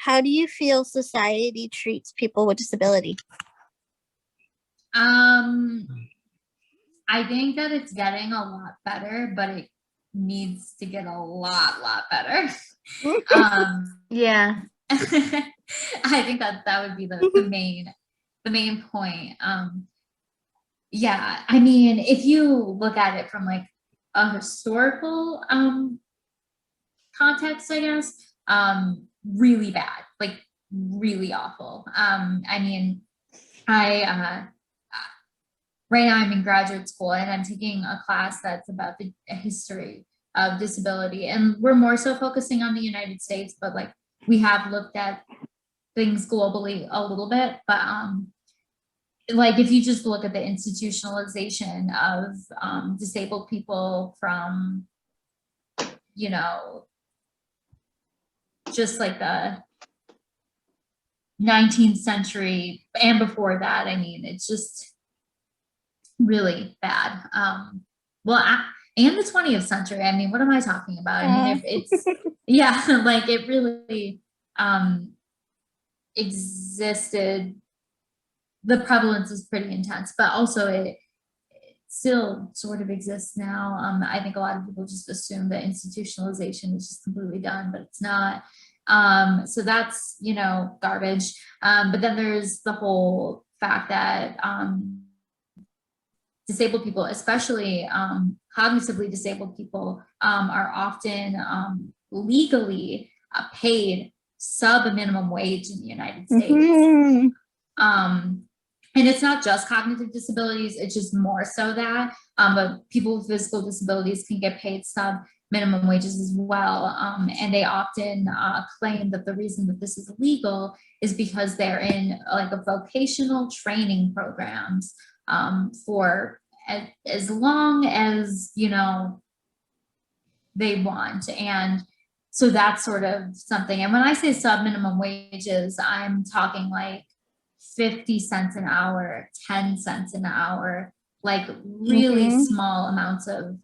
How do you feel society treats people with disability? Um, I think that it's getting a lot better, but it needs to get a lot better. Yeah. I think that would be the main point. Yeah, I mean, if you look at it from like a historical context, I guess, really bad, like really awful. I mean, I right now I'm in graduate school and I'm taking a class that's about the history of disability, and we're more so focusing on the United States, but like we have looked at things globally a little bit. But like if you just look at the institutionalization of disabled people from, you know, just like the 19th century and before that, I mean, it's just really bad. Well, and the 20th century, I mean, what am I talking about? I mean, it's yeah, like it really existed. The prevalence is pretty intense, but also it still sort of exists now. I think a lot of people just assume that institutionalization is just completely done, but it's not. So that's, you know, garbage. But then there's the whole fact that disabled people, especially cognitively disabled people, are often legally paid sub minimum wage in the United States. And it's not just cognitive disabilities, it's just more so that, but people with physical disabilities can get paid sub minimum wages as well. And they often claim that the reason that this is illegal is because they're in like a vocational training programs for as long as, you know, they want. And so that's sort of something. And when I say sub minimum wages, I'm talking like 50 cents an hour, 10 cents an hour, like really small amounts of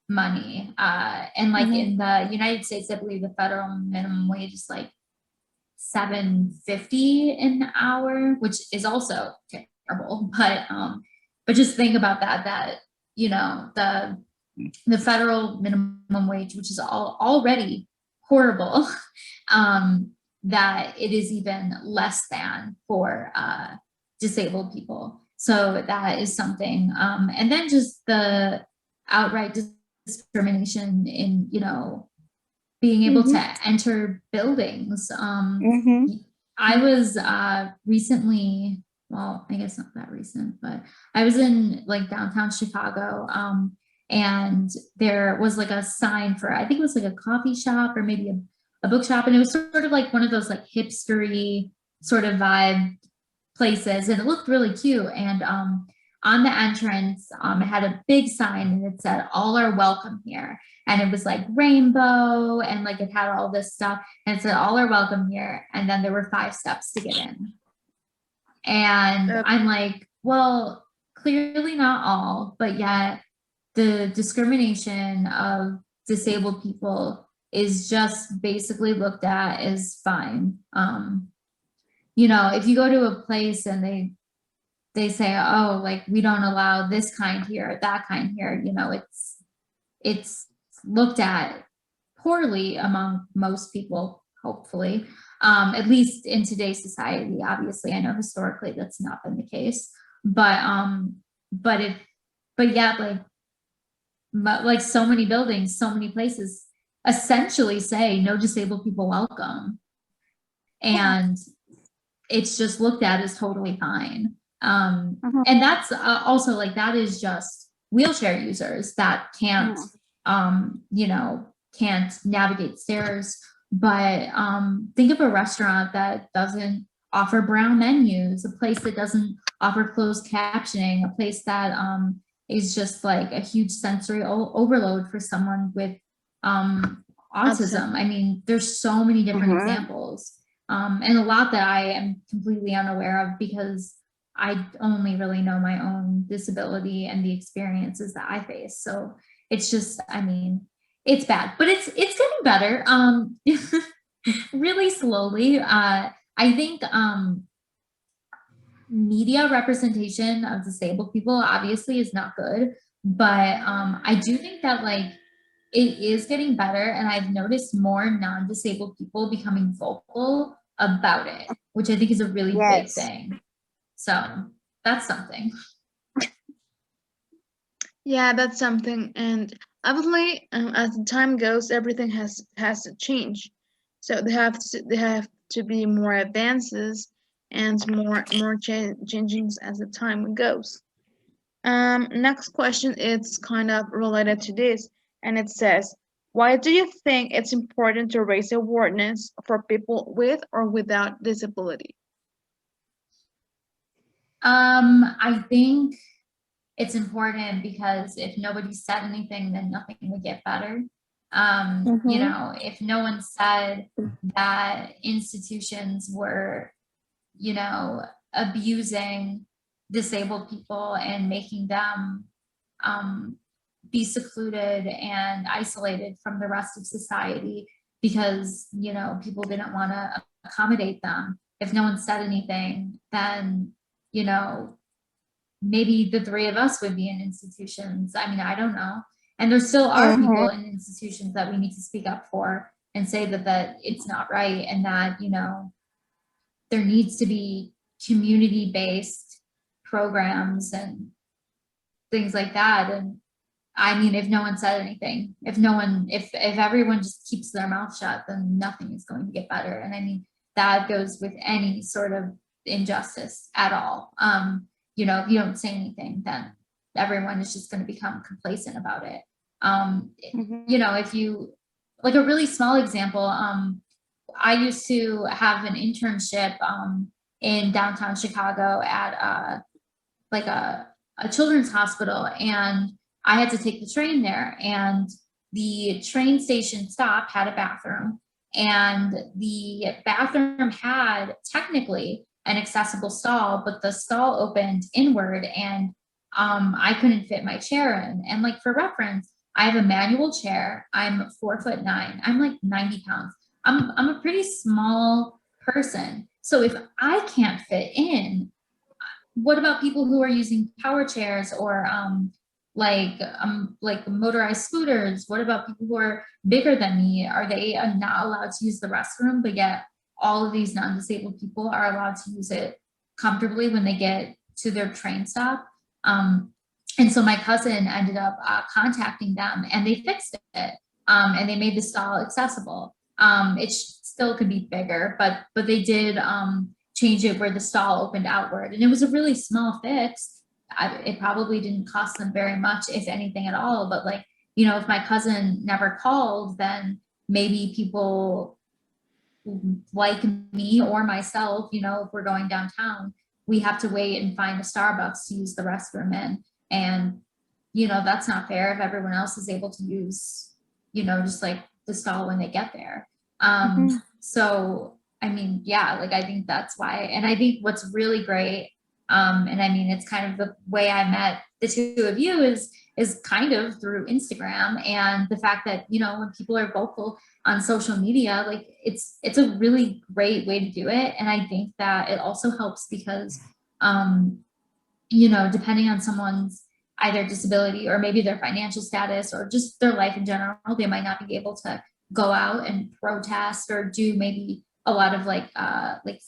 money. And like in the United States, I believe the federal minimum wage is like $7.50 an hour, which is also terrible. But just think about that, you know, the federal minimum wage, which is already horrible, that it is even less than for disabled people. So that is something. And then just the outright discrimination in, you know, being able to enter buildings. I was recently, well, I guess not that recent, but I was in like downtown Chicago, and there was like a sign for, I think it was like a coffee shop or maybe a bookshop, and it was sort of like one of those like hipstery sort of vibe places, and it looked really cute. And on the entrance, it had a big sign and it said, "All are welcome here." And it was like rainbow and like it had all this stuff, and it said, "All are welcome here." And then there were 5 steps to get in. And I'm like, well, clearly not all, but yet the discrimination of disabled people is just basically looked at as fine. You know, if you go to a place and they say, oh, like we don't allow this kind here, that kind here, you know, it's looked at poorly among most people, hopefully, at least in today's society. Obviously, I know historically that's not been the case, but yeah, like so many buildings, so many places essentially say no disabled people welcome, and it's just looked at as totally fine. And that's also like, that is just wheelchair users that can't, you know, can't navigate stairs. But think of a restaurant that doesn't offer braille menus, a place that doesn't offer closed captioning, a place that is just like a huge sensory overload for someone with autism. I mean, there's so many different examples, and a lot that I am completely unaware of because I only really know my own disability and the experiences that I face. So it's just, I mean, it's bad, but it's getting better. really slowly. I think media representation of disabled people obviously is not good, but I do think that like it is getting better, and I've noticed more non-disabled people becoming vocal about it, which I think is a really big Yes. thing. So that's something. Yeah, that's something. And obviously, as the time goes, everything has to change. So they have to be more advances and more changings as the time goes. Next question is kind of related to this, and it says, why do you think it's important to raise awareness for people with or without disability? I think it's important because if nobody said anything, then nothing would get better. You know, if no one said that institutions were, you know, abusing disabled people and making them be secluded and isolated from the rest of society because, you know, people didn't want to accommodate them. If no one said anything, then, you know, maybe the three of us would be in institutions. I mean, I don't know. And there still are people in institutions that we need to speak up for and say that it's not right, and that, you know, there needs to be community-based programs and things like that. And I mean, if no one said anything, if everyone just keeps their mouth shut, then nothing is going to get better. And I mean, that goes with any sort of injustice at all. You know, if you don't say anything, then everyone is just going to become complacent about it. You know, if you, like a really small example, I used to have an internship in downtown Chicago at like a children's hospital, and I had to take the train there, and the train station stop had a bathroom, and the bathroom had technically an accessible stall, but the stall opened inward, and I couldn't fit my chair in. And like for reference, I have a manual chair. I'm 4'9". I'm like 90 pounds. I'm a pretty small person. So if I can't fit in, what about people who are using power chairs or like motorized scooters? What about people who are bigger than me? Are they not allowed to use the restroom, but yet all of these non-disabled people are allowed to use it comfortably when they get to their train stop? And so my cousin ended up contacting them, and they fixed it, and they made the stall accessible. It still could be bigger, but they did change it where the stall opened outward, and it was a really small fix. It probably didn't cost them very much, if anything at all. But like, you know, if my cousin never called, then maybe people like me or myself, you know, if we're going downtown, we have to wait and find a Starbucks to use the restroom in. And, you know, that's not fair if everyone else is able to use, you know, just like the stall when they get there. So, I mean, yeah, like I think that's why. And I think what's really great, and I mean, it's kind of the way I met the two of you is kind of through Instagram, and the fact that, you know, when people are vocal on social media, like it's a really great way to do it. And I think that it also helps because, you know, depending on someone's either disability or maybe their financial status or just their life in general, they might not be able to go out and protest or do maybe a lot of like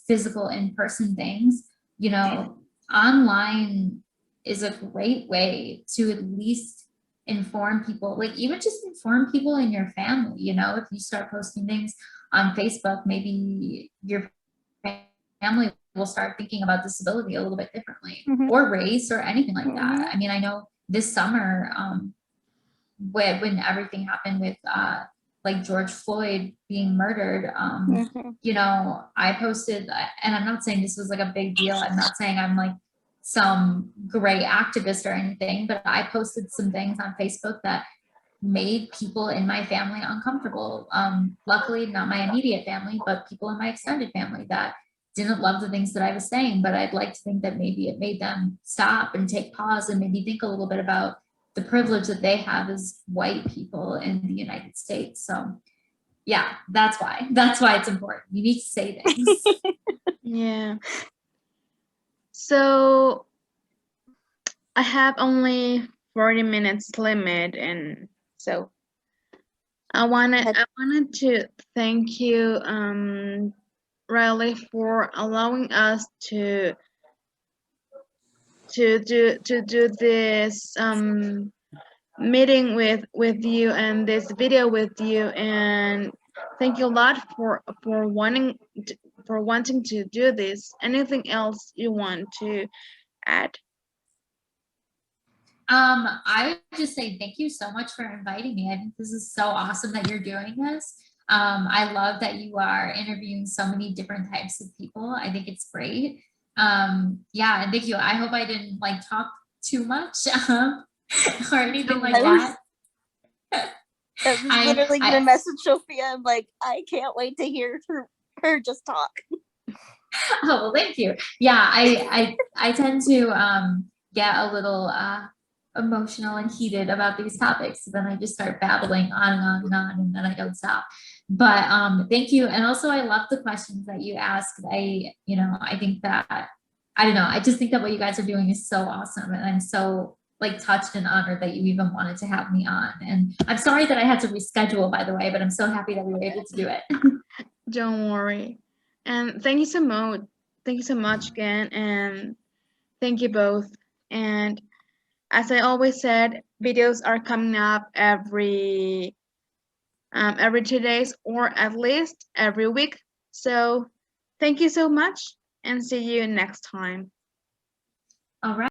physical in-person things. You know, online is a great way to at least inform people, like even just inform people in your family. You know, if you start posting things on Facebook, maybe your family will start thinking about disability a little bit differently, or race or anything like that. I mean, I know this summer, when everything happened with like George Floyd being murdered, you know, I posted, and I'm not saying this was like a big deal. I'm not saying I'm like some great activist or anything, but I posted some things on Facebook that made people in my family uncomfortable. Luckily, not my immediate family, but people in my extended family that didn't love the things that I was saying. But I'd like to think that maybe it made them stop and take pause and maybe think a little bit about the privilege that they have as white people in the United States. So Yeah, that's why it's important. You need to say things. Yeah. So I have only 40 minutes limit, and so I wanted to thank you, Riley, for allowing us to do this meeting with you and this video with you, and thank you a lot for wanting to do this. Anything else you want to add? I would just say thank you so much for inviting me. I think this is so awesome that you're doing this. I love that you are interviewing so many different types of people. I think it's great. Yeah, and thank you. I hope I didn't like talk too much or anything like that. I was literally gonna message Sophia. I'm like, I can't wait to hear her just talk. Oh, well, thank you. Yeah, I tend to get a little emotional and heated about these topics. So then I just start babbling on and on and on, and then I don't stop. But thank you. And also I love the questions that you asked. I think that, I don't know, I just think that what you guys are doing is so awesome. And I'm so like touched and honored that you even wanted to have me on. And I'm sorry that I had to reschedule, by the way, but I'm so happy that we were able to do it. Don't worry. And thank you so much. Thank you so much again. And thank you both. And as I always said, videos are coming up every 2 days, or at least every week. So thank you so much, and see you next time. All right.